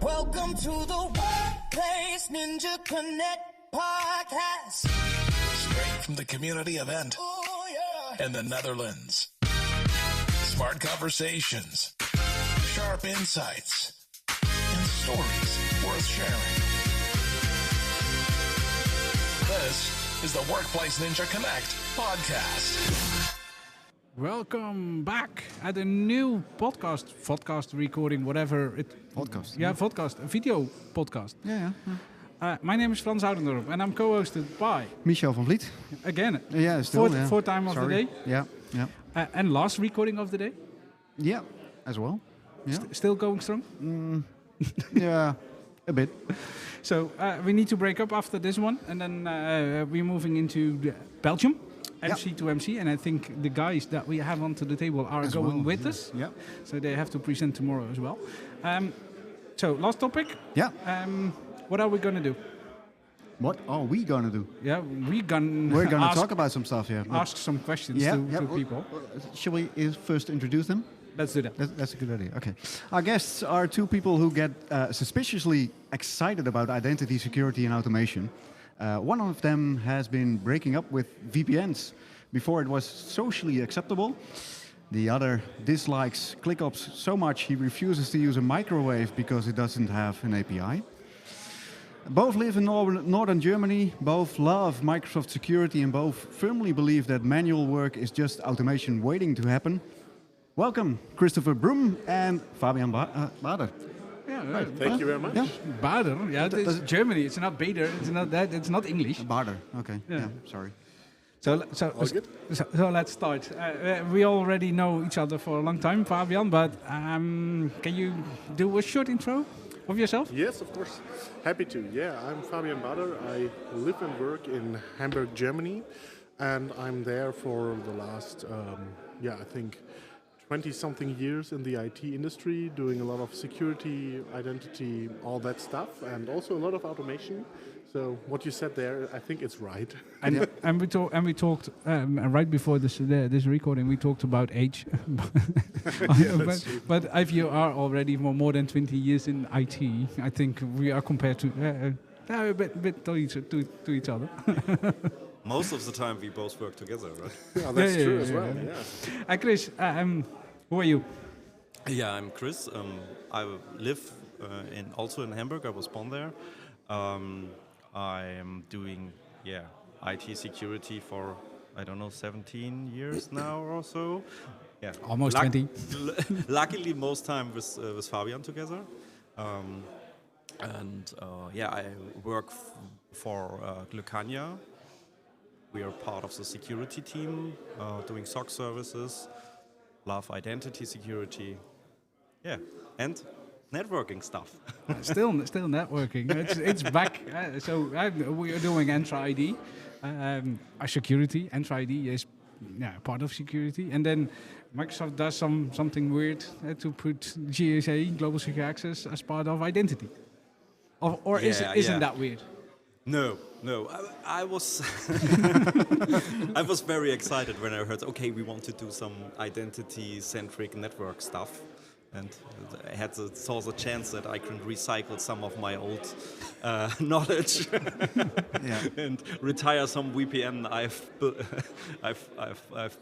Welcome to the Workplace Ninja Connect podcast. Straight from the community event in the Netherlands. Smart conversations, sharp insights, and stories worth sharing. This is the Workplace Ninja Connect podcast. Welcome back at a new podcast recording, whatever it... Podcast. Yeah, podcast, a video podcast. Yeah. My name is Frans Oudendorp and I'm co-hosted by... Michel van Vliet. Again, Yeah, still, fourth time of the day. Yeah. And last recording of the day. Yeah, as well. Yeah. Still going strong? Yeah, a bit. So we need to break up after this one and then we're moving into Belgium. MC to MC, and I think the guys that we have onto the table are going with us. Yeah. So they have to present tomorrow as well. So last topic. Yeah. What are we going to do? What are we gonna do? Yeah, we're gonna talk about some stuff. Yeah. Ask some questions to people. Shall we first introduce them? Let's do that. That's a good idea. Okay. Our guests are two people who get suspiciously excited about identity security and automation. One of them has been breaking up with VPNs before it was socially acceptable. The other dislikes ClickOps so much he refuses to use a microwave because it doesn't have an API. Both live in northern Germany, both love Microsoft security, and both firmly believe that manual work is just automation waiting to happen. Welcome, Christopher Brumm and Fabian Bader. Yeah, Thank you very much. Yeah. Bader. Yeah, it's Germany. It's not Bader. It's not that. It's not English. Bader. Okay. Yeah. Yeah. Sorry. So good? let's start. We already know each other for a long time, Fabian. But can you do a short intro of yourself? Yes, of course. Happy to. Yeah, I'm Fabian Bader. I live and work in Hamburg, Germany, and I'm there for the last, I think, 20-something years in the IT industry, doing a lot of security, identity, all that stuff, and also a lot of automation. So what you said there, I think it's right. And we talked right before this recording. We talked about age, but if you are already for more than 20 years in IT, I think we are compared to a bit to each other. Most of the time we both work together, right? Yeah, that's true as well. Yeah. Chris, who are you? Yeah, I'm Chris. I live also in Hamburg. I was born there. I am doing IT security for 17 years now or so. Yeah, Almost 20. Luckily, most time with Fabian together. I work for Glückania. We are part of the security team, doing SOC services, love identity security, and networking stuff. Still networking. It's back. We are doing Entra ID, security. Entra ID is part of security, and then Microsoft does something weird to put GSA, Global Secure Access, as part of identity. Isn't that weird? No. I was I was very excited when I heard, okay, we want to do some identity-centric network stuff. And I saw the chance that I can recycle some of my old knowledge and retire some VPN I've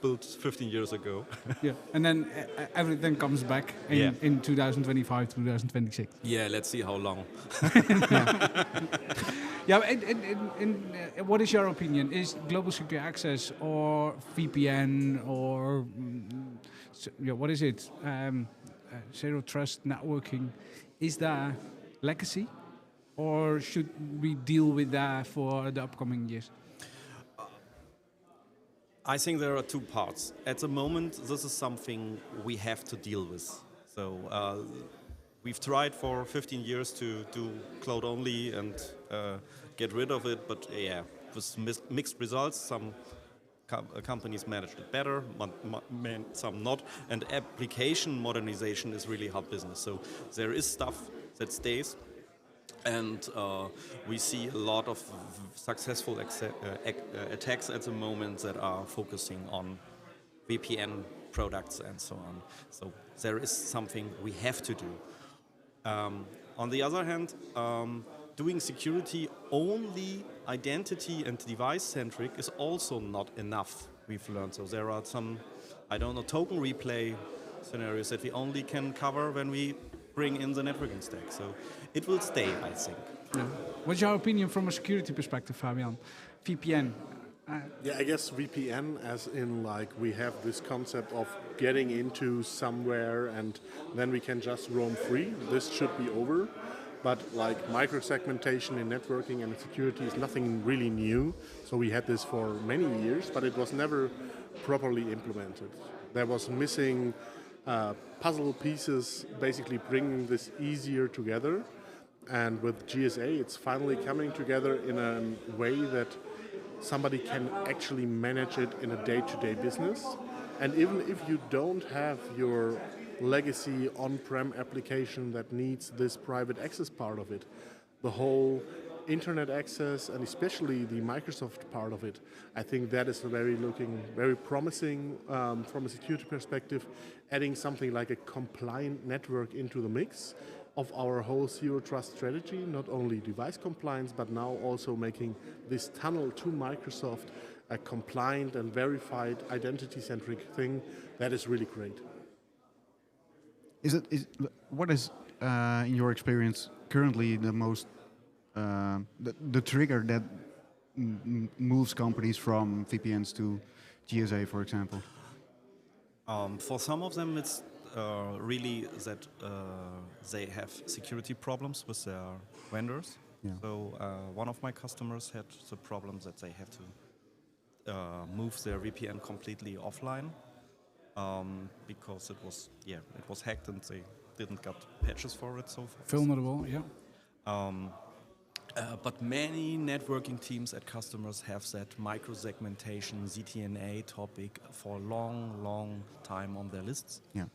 built 15 years ago. Yeah, and then everything comes back in 2025, 2026. Yeah, let's see how long. What is your opinion? Is Global Secure Access or VPN or what is it? Zero Trust networking, is that legacy, or should we deal with that for the upcoming years? I think there are two parts. At the moment, this is something we have to deal with. So we've tried for 15 years to do cloud only and get rid of it, but with mixed results. Some companies managed it better, some not, and application modernization is really hard business. So there is stuff that stays, and we see a lot of successful attacks at the moment that are focusing on VPN products and so on. So there is something we have to do. On the other hand, doing security only identity and device-centric is also not enough, we've learned. So there are some, token replay scenarios that we only can cover when we bring in the networking stack. So it will stay, I think. Yeah. What's your opinion from a security perspective, Fabian? VPN. Yeah, I guess VPN, as in like we have this concept of getting into somewhere and then we can just roam free. This should be over. But like microsegmentation in networking and security is nothing really new. So we had this for many years, but it was never properly implemented. There was missing puzzle pieces, basically bringing this easier together. And with GSA, it's finally coming together in a way that somebody can actually manage it in a day-to-day business. And even if you don't have your legacy on-prem application that needs this private access part of it, the whole internet access and especially the Microsoft part of it, I think that is looking very promising from a security perspective, adding something like a compliant network into the mix of our whole zero trust strategy, not only device compliance, but now also making this tunnel to Microsoft a compliant and verified identity-centric thing. That is really great. What is, in your experience, currently the most the trigger that moves companies from VPNs to GSA, for example? For some of them, it's really that they have security problems with their vendors. Yeah. So one of my customers had the problem that they have to move their VPN completely offline because it was hacked and they didn't get patches for it so far. Vulnerable, yeah. But many networking teams at customers have that microsegmentation, ZTNA topic for a long, long time on their lists. Yeah.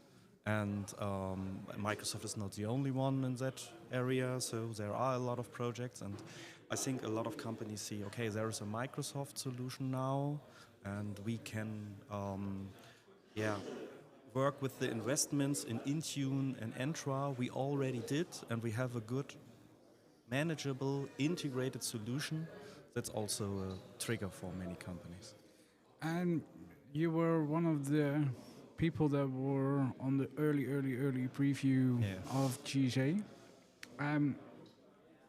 And Microsoft is not the only one in that area, so there are a lot of projects. And I think a lot of companies see, okay, there is a Microsoft solution now, and we can work with the investments in Intune and Entra we already did, and we have a good manageable, integrated solution. That's also a trigger for many companies. And you were one of the people that were on the early preview of GSA.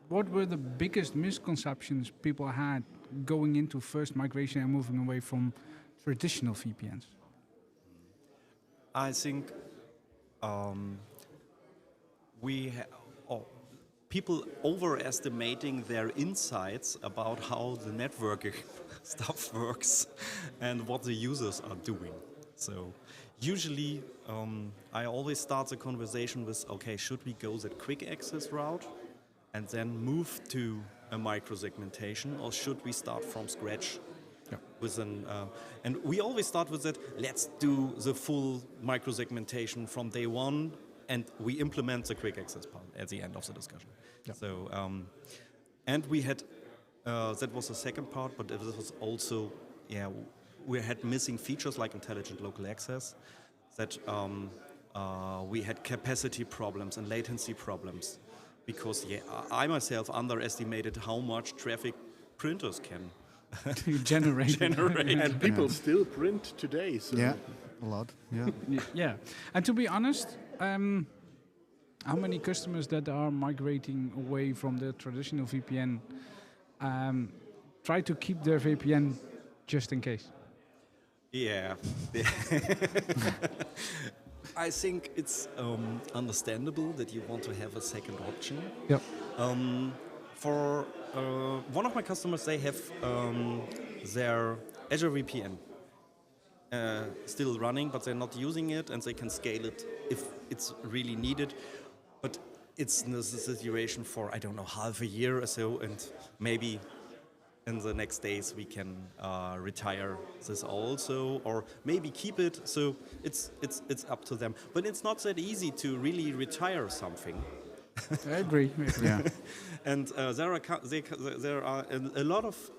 What were the biggest misconceptions people had going into first migration and moving away from traditional VPNs? I think people overestimating their insights about how the networking stuff works and what the users are doing. So usually I always start the conversation with, okay, should we go that quick access route and then move to a microsegmentation, or should we start from scratch? Yeah. With and we always start with that, let's do the full microsegmentation from day one, and we implement the quick access part at the end of the discussion. Yeah. So, and we had, that was the second part, but this was also, we had missing features like intelligent local access, that we had capacity problems and latency problems, because I myself underestimated how much traffic printers can generate. And people still print today. So. Yeah, a lot. Yeah. Yeah. And to be honest, how many customers that are migrating away from the traditional VPN try to keep their VPN just in case? Yeah. I think it's understandable that you want to have a second option. Yeah. For one of my customers, they have their Azure VPN still running, but they're not using it, and they can scale it if it's really needed. But it's in this situation for, I don't know, half a year or so, and maybe in the next days we can retire this also, or maybe keep it. So it's up to them. But it's not that easy to really retire something. I agree. Yeah. And there are a lot of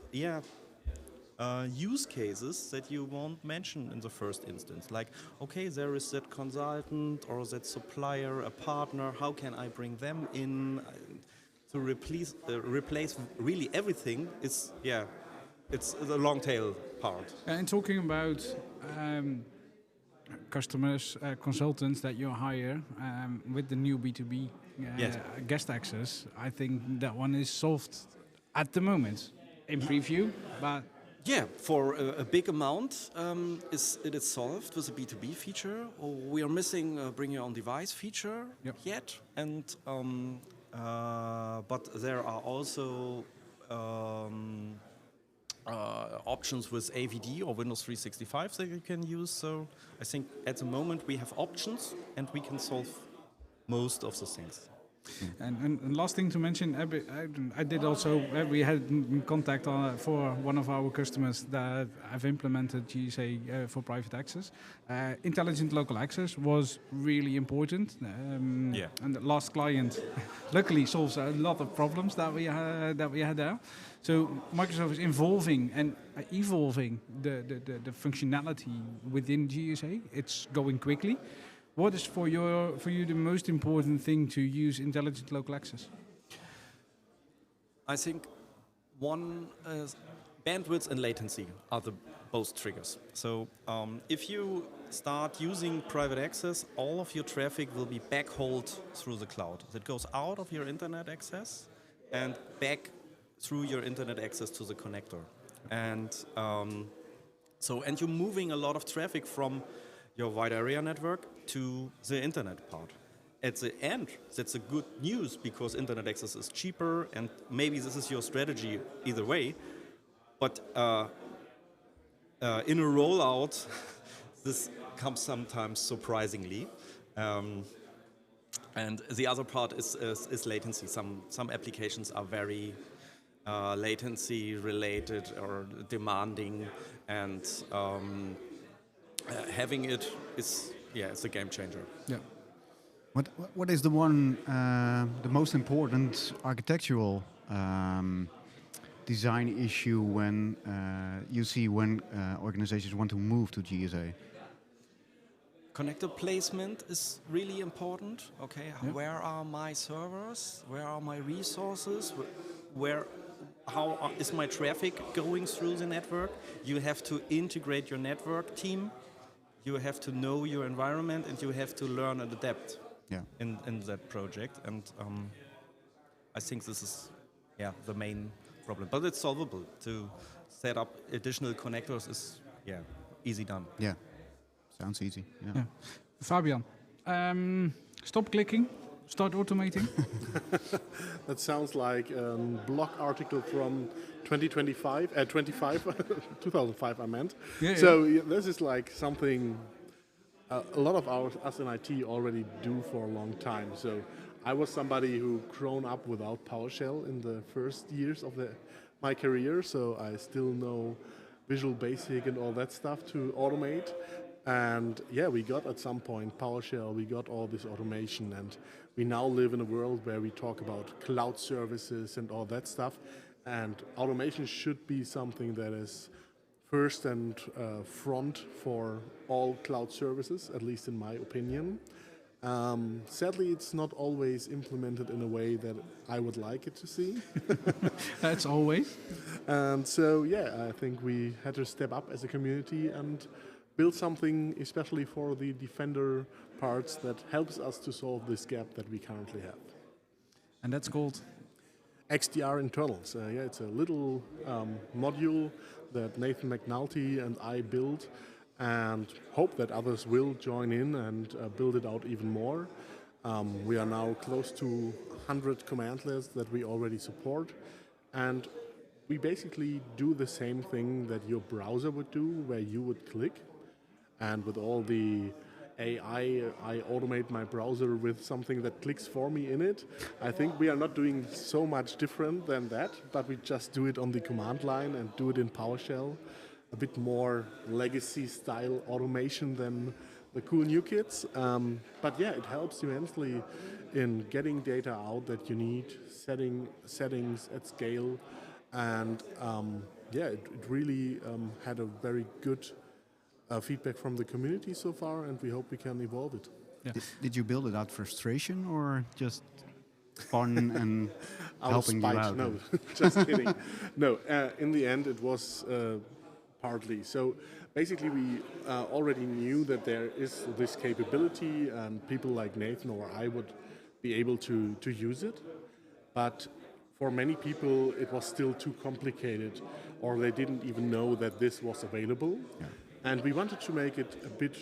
use cases that you won't mention in the first instance. Like, okay, there is that consultant or that supplier, a partner. How can I bring them in to replace really everything? It's the long tail part. And talking about customers, consultants that you hire with the new B2B Yes. guest access, I think that one is solved at the moment in preview, but Yeah, for a big amount, it is solved with a B2B feature. We are missing a bring your own device feature yet, and but there are also options with AVD or Windows 365 that you can use. So I think at the moment we have options and we can solve most of the things. And last thing to mention, I did also, we had contact for one of our customers that have implemented GSA for private access. Intelligent local access was really important. And the last client luckily solves a lot of problems that we had there. So Microsoft is evolving the functionality within GSA. It's going quickly. What is for you the most important thing to use intelligent local access? I think one bandwidth and latency are the both triggers. So if you start using private access, all of your traffic will be backhauled through the cloud. That goes out of your internet access and back through your internet access to the connector. And and you're moving a lot of traffic from your wide area network to the internet part. At the end, that's a good news because internet access is cheaper and maybe this is your strategy either way. But in a rollout, this comes sometimes surprisingly. And the other part is latency. Some applications are very latency related or demanding, and having it is, it's a game changer. Yeah. What is the the most important architectural design issue when you see organizations want to move to GSA? Connector placement is really important. Okay, where are my servers? Where are my resources? How is my traffic going through the network? You have to integrate your network team. You have to know your environment, and you have to learn and adapt in that project. And I think this is the main problem. But it's solvable. To set up additional connectors is easy done. Yeah, sounds easy. Yeah. Fabian, stop clicking, start automating. That sounds like a blog article from 2005 I meant. This is like something a lot of us in IT already do for a long time. So I was somebody who grown up without PowerShell in the first years of my career, so I still know Visual Basic and all that stuff to automate. And we got at some point PowerShell, we got all this automation, and we now live in a world where we talk about cloud services and all that stuff. And automation should be something that is first and front for all cloud services, at least in my opinion. Sadly, it's not always implemented in a way that I would like it to see. That's always. And so, I think we had to step up as a community and build something especially for the Defender parts that helps us to solve this gap that we currently have. And that's called? XDRInternals. It's a little module that Nathan McNulty and I built, and hope that others will join in and build it out even more. We are now close to 100 commandlets that we already support, and we basically do the same thing that your browser would do, where you would click, and with all the AI, I automate my browser with something that clicks for me in it. I think we are not doing so much different than that, but we just do it on the command line and do it in PowerShell. A bit more legacy style automation than the cool new kids. But it helps immensely in getting data out that you need, setting settings at scale, And it really had a very good feedback from the community so far, and we hope we can evolve it. Yeah. Did you build it out frustration or just fun and Out of helping you spite, out? no, just kidding. No, in the end it was partly. So basically we already knew that there is this capability and people like Nathan or I would be able to use it. But for many people it was still too complicated or they didn't even know that this was available. Yeah. And we wanted to make it a bit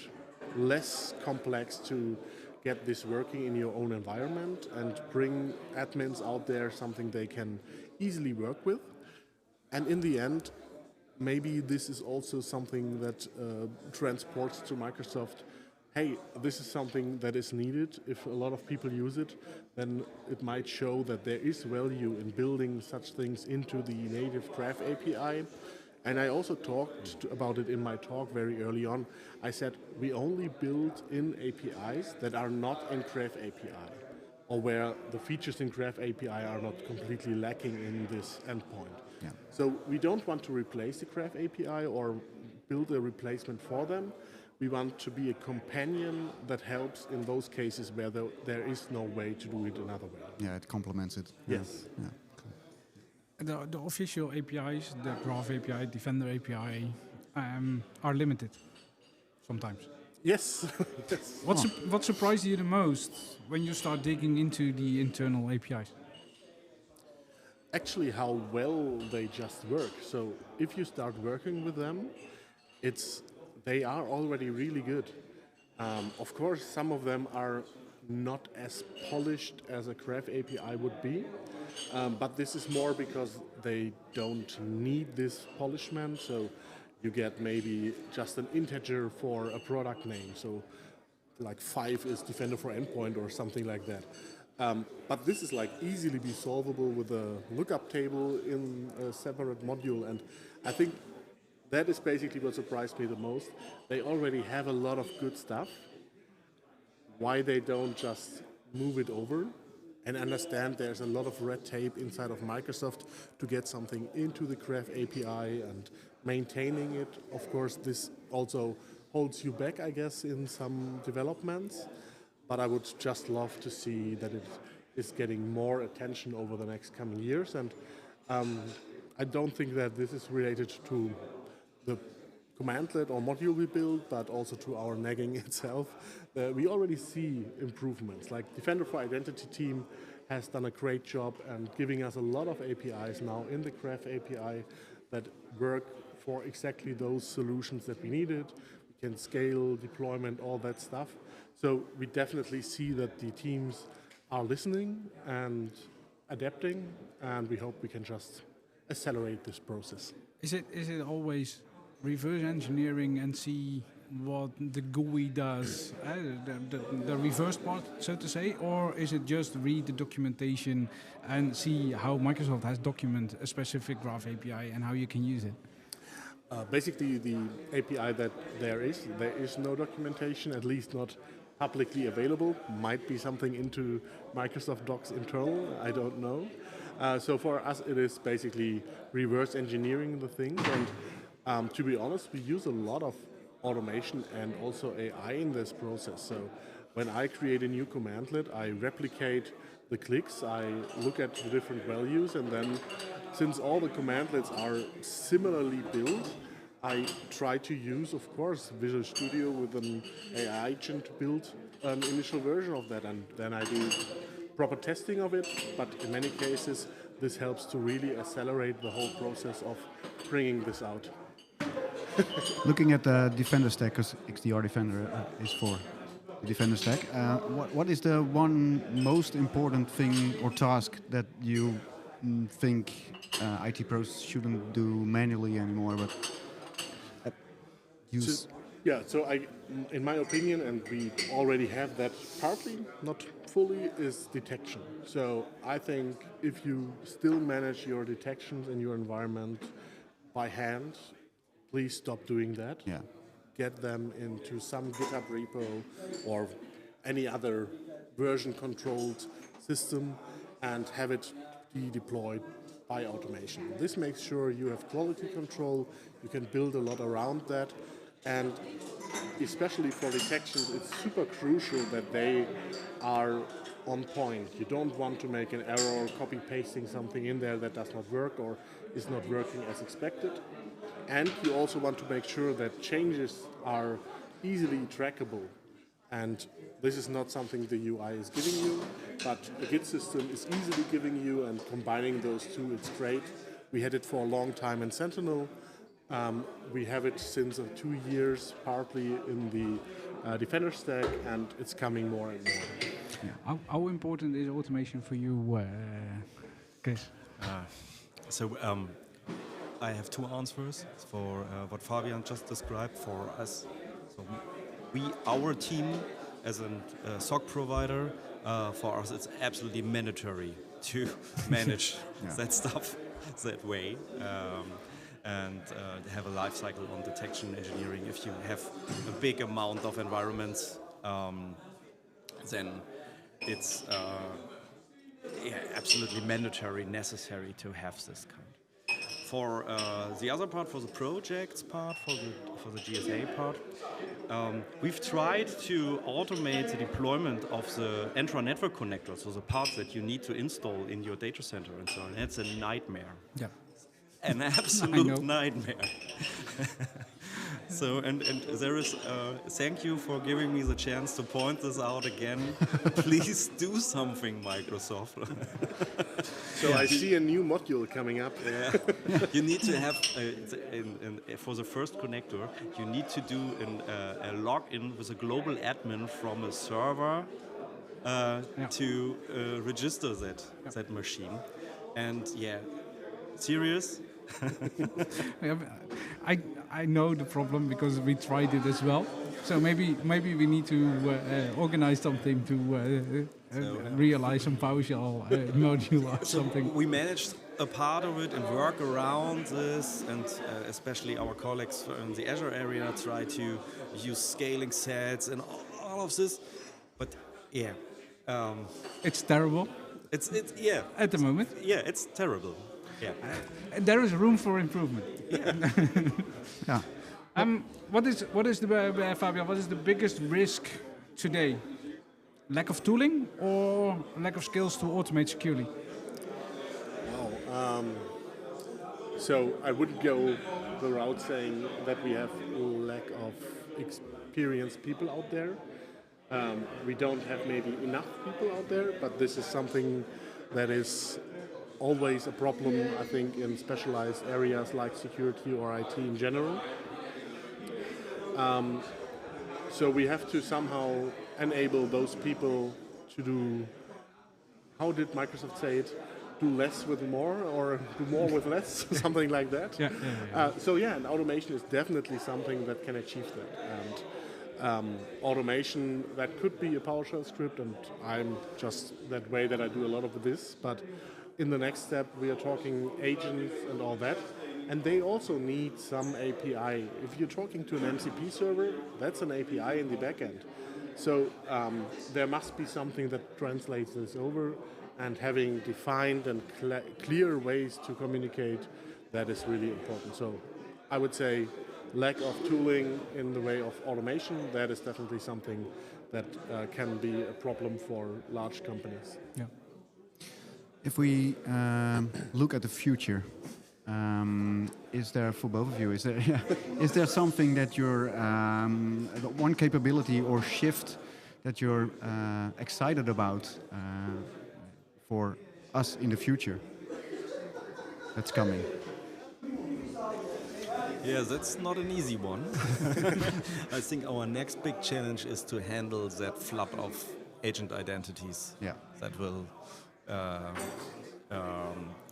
less complex to get this working in your own environment and bring admins out there something they can easily work with. And in the end, maybe this is also something that transports to Microsoft, hey, this is something that is needed. If a lot of people use it, then it might show that there is value in building such things into the native Graph API. And I also talked about it in my talk very early on. I said we only build in APIs that are not in Graph API, or where the features in Graph API are not completely lacking in this endpoint. Yeah. So we don't want to replace the Graph API or build a replacement for them. We want to be a companion that helps in those cases where there is no way to do it another way. Yeah, it complements it. Yes. Yeah. The official APIs, the Graph API, Defender API, are limited sometimes. Yes. Yes. What surprised you the most when you start digging into the internal APIs? Actually, how well they just work. So if you start working with them, they are already really good. Of course, some of them are not as polished as a Graph API would be, but this is more because they don't need this polishment. So you get maybe just an integer for a product name. So like 5 is Defender for Endpoint or something like that. But this is like easily be solvable with a lookup table in a separate module. And I think that is basically what surprised me the most. They already have a lot of good stuff. Why they don't just move it over and understand there's a lot of red tape inside of Microsoft to get something into the Graph API and maintaining it. Of course, this also holds you back, I guess, in some developments. But I would just love to see that it is getting more attention over the next coming years. And I don't think that this is related to the commandlet or module we build, but also to our nagging itself. We already see improvements. Like Defender for Identity team has done a great job and giving us a lot of APIs now in the Graph API that work for exactly those solutions that we needed. We can scale, deployment, all that stuff. So we definitely see that the teams are listening and adapting, and we hope we can just accelerate this process. Is it always reverse engineering and see what the GUI does, the reverse part, so to say, or is it just read the documentation and see how Microsoft has documented a specific Graph API and how you can use it? Basically, the API that there is no documentation, at least not publicly available. Might be something into Microsoft Docs internal, I don't know. So for us, it is basically reverse engineering the things. And to be honest, we use a lot of automation and also AI in this process. So when I create a new commandlet, I replicate the clicks, I look at the different values, and then since all the commandlets are similarly built, I try to use, of course, Visual Studio with an AI agent to build an initial version of that, and then I do proper testing of it, but in many cases this helps to really accelerate the whole process of bringing this out. Looking at the Defender stack, because XDR Defender is for the Defender stack, what is the one most important thing or task that you think IT pros shouldn't do manually anymore, but use? So in my opinion, and we already have that partly, not fully, is detection. So I think if you still manage your detections in your environment by hand, please stop doing that. Yeah. Get them into some GitHub repo or any other version controlled system and have it be deployed by automation. This makes sure you have quality control, you can build a lot around that, and especially for detections, it's super crucial that they are on point. You don't want to make an error or copy-pasting something in there that does not work or is not working as expected. And you also want to make sure that changes are easily trackable. And this is not something the UI is giving you, but a Git system is easily giving you, and combining those two, it's great. We had it for a long time in Sentinel. We have it since 2 years, partly in the Defender stack, and it's coming more and more. Yeah. How important is automation for you, Chris? I have two answers for what Fabian just described for us. So our team, as a SOC provider, for us it's absolutely mandatory to manage that stuff that way. And have a life cycle on detection engineering. If you have a big amount of environments, then it's absolutely mandatory, necessary to have this kind. For the other part, for the projects part, for the GSA part, we've tried to automate the deployment of the Entra network connector, so the parts that you need to install in your data center and so on. It's a nightmare. Yeah. An absolute nightmare. So, and there is, thank you for giving me the chance to point this out again. Please do something, Microsoft. So I see a new module coming up. Yeah. You need to have, for the first connector, you need to do a login with a global admin from a server to register that machine. And serious? I know the problem because we tried it as well. So maybe we need to organize something to realize some PowerShell module or something. We managed a part of it and work around this, and especially our colleagues in the Azure area try to use scaling sets and all of this. But it's terrible. It's at the moment. Yeah, it's terrible. Yeah. There is room for improvement. Yeah. What is the Fabian? What is the biggest risk today? Lack of tooling or lack of skills to automate securely? Wow. So I wouldn't go the route saying that we have lack of experienced people out there. We don't have maybe enough people out there, but this is something that is always a problem, I think, in specialized areas like security or IT in general. So we have to somehow enable those people to do, how did Microsoft say it? Do less with more, or do more with less, something like that. And automation is definitely something that can achieve that. And automation, that could be a PowerShell script, and I'm just that way that I do a lot of this, but in the next step, we are talking agents and all that, and they also need some API. If you're talking to an MCP server, that's an API in the backend. So there must be something that translates this over, and having defined and clear ways to communicate, that is really important. So I would say lack of tooling in the way of automation, that is definitely something that can be a problem for large companies. Yeah. If we look at the future, is there, for both of you, is there something that you're, one capability or shift that you're excited about for us in the future that's coming? Yeah, that's not an easy one. I think our next big challenge is to handle that flood of agent identities that will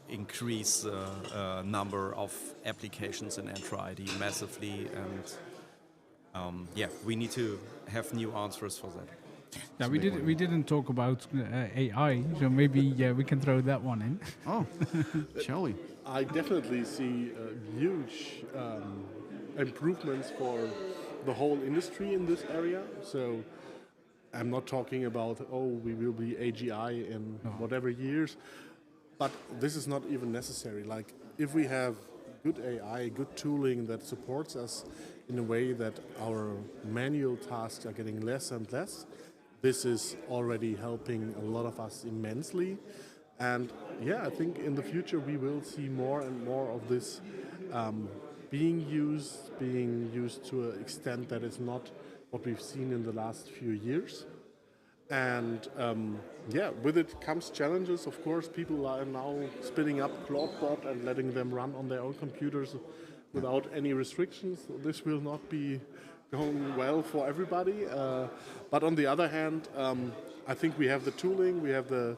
increase the number of applications in Entra ID massively, and we need to have new answers for that. Yeah, we didn't talk about AI, so maybe we can throw that one in. Oh, shall we? I definitely see huge improvements for the whole industry in this area. So I'm not talking about, we will be AGI in whatever years. But this is not even necessary. Like, if we have good AI, good tooling that supports us in a way that our manual tasks are getting less and less, this is already helping a lot of us immensely. And yeah, I think in the future we will see more and more of this being used to an extent that is not what we've seen in the last few years. And with it comes challenges. Of course, people are now spinning up Claudebot and letting them run on their own computers without any restrictions. This will not be going well for everybody. But on the other hand, I think we have the tooling, we have the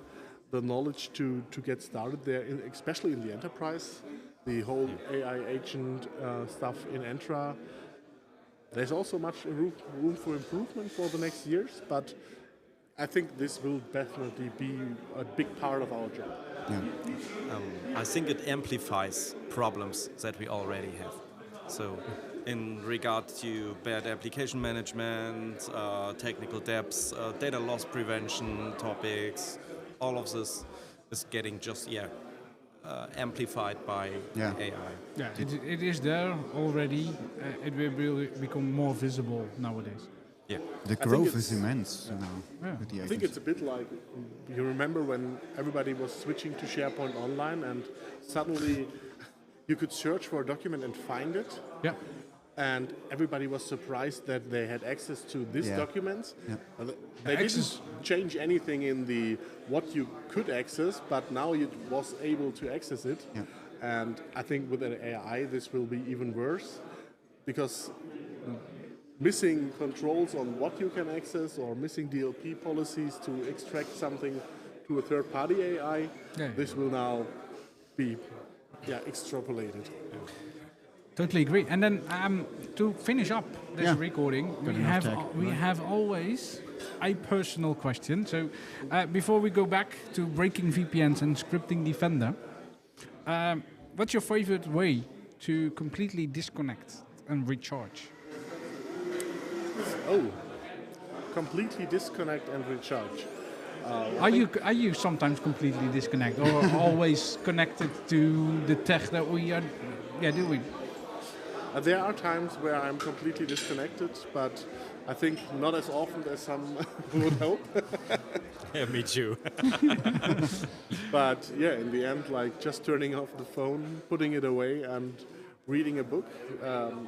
knowledge to get started there, especially in the enterprise. The whole AI agent stuff in Entra. There's also much room for improvement for the next years, but I think this will definitely be a big part of our job. I think it amplifies problems that we already have. So in regard to bad application management, technical depths, data loss prevention topics, all of this is getting just amplified by AI. Yeah, it is there already. It will really become more visible nowadays. Yeah. The growth is immense now. With the I think it's a bit like, you remember when everybody was switching to SharePoint Online and suddenly you could search for a document and find it. Yeah. And everybody was surprised that they had access to these documents. Yeah. They didn't change anything in what you could access, but now you was able to access it. Yeah. And I think with an AI this will be even worse, because missing controls on what you can access or missing DLP policies to extract something to a third-party AI, this will now be extrapolated. Totally agree. And then to finish up this recording, we have always a personal question. So before we go back to breaking VPNs and scripting Defender, what's your favorite way to completely disconnect and recharge? Completely disconnect and recharge. Are you sometimes completely disconnect or always connected to the tech that we are doing? There are times where I'm completely disconnected, but I think not as often as some would hope. Yeah, me too. But in the end, like just turning off the phone, putting it away, and reading a book,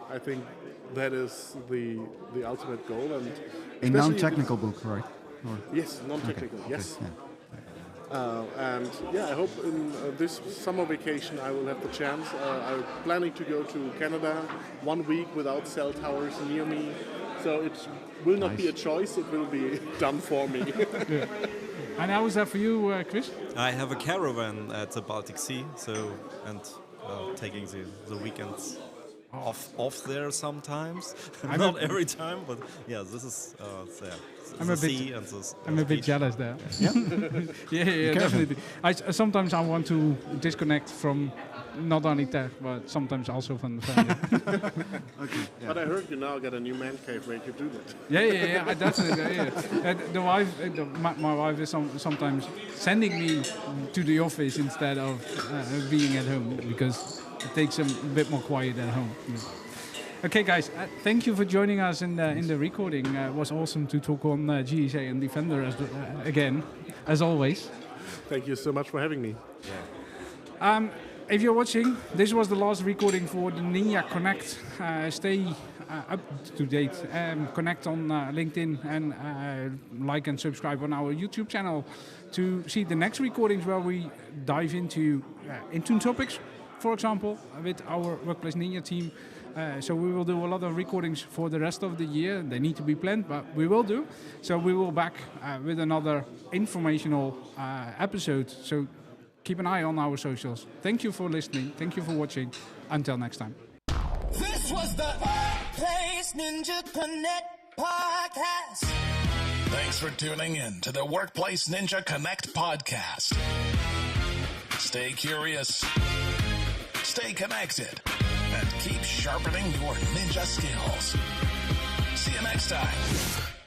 I think that is the ultimate goal. And a non-technical book, right? Or yes, non-technical. Okay. Yes. Okay, And I hope in this summer vacation I will have the chance. I'm planning to go to Canada 1 week without cell towers near me. So it will not be a choice, it will be done for me. And how is that for you, Chris? I have a caravan at the Baltic Sea, taking the weekends off there sometimes. Not every time, but this is I'm a bit jealous there. Yeah, definitely. Sometimes I want to disconnect from not only tech, but sometimes also from the family. But I heard you now got a new man cave where you could do that. Yeah, I definitely. The wife, my wife is sometimes sending me to the office instead of being at home, because it takes a bit more quiet at home. Yeah. Okay, guys, thank you for joining us in the recording. It was awesome to talk on GSA and Defender again, as always. Thank you so much for having me. If you're watching, this was the last recording for the Ninja Connect. Stay up to date. Connect on LinkedIn and like and subscribe on our YouTube channel to see the next recordings where we dive into topics, for example, with our Workplace Ninja team. So we will do a lot of recordings for the rest of the year. They need to be planned, but we will do. So we will back with another informational episode. So keep an eye on our socials. Thank you for listening. Thank you for watching. Until next time. This was the Workplace Ninja Connect podcast. Thanks for tuning in to the Workplace Ninja Connect podcast. Stay curious, stay connected, and keep sharpening your ninja skills. See you next time.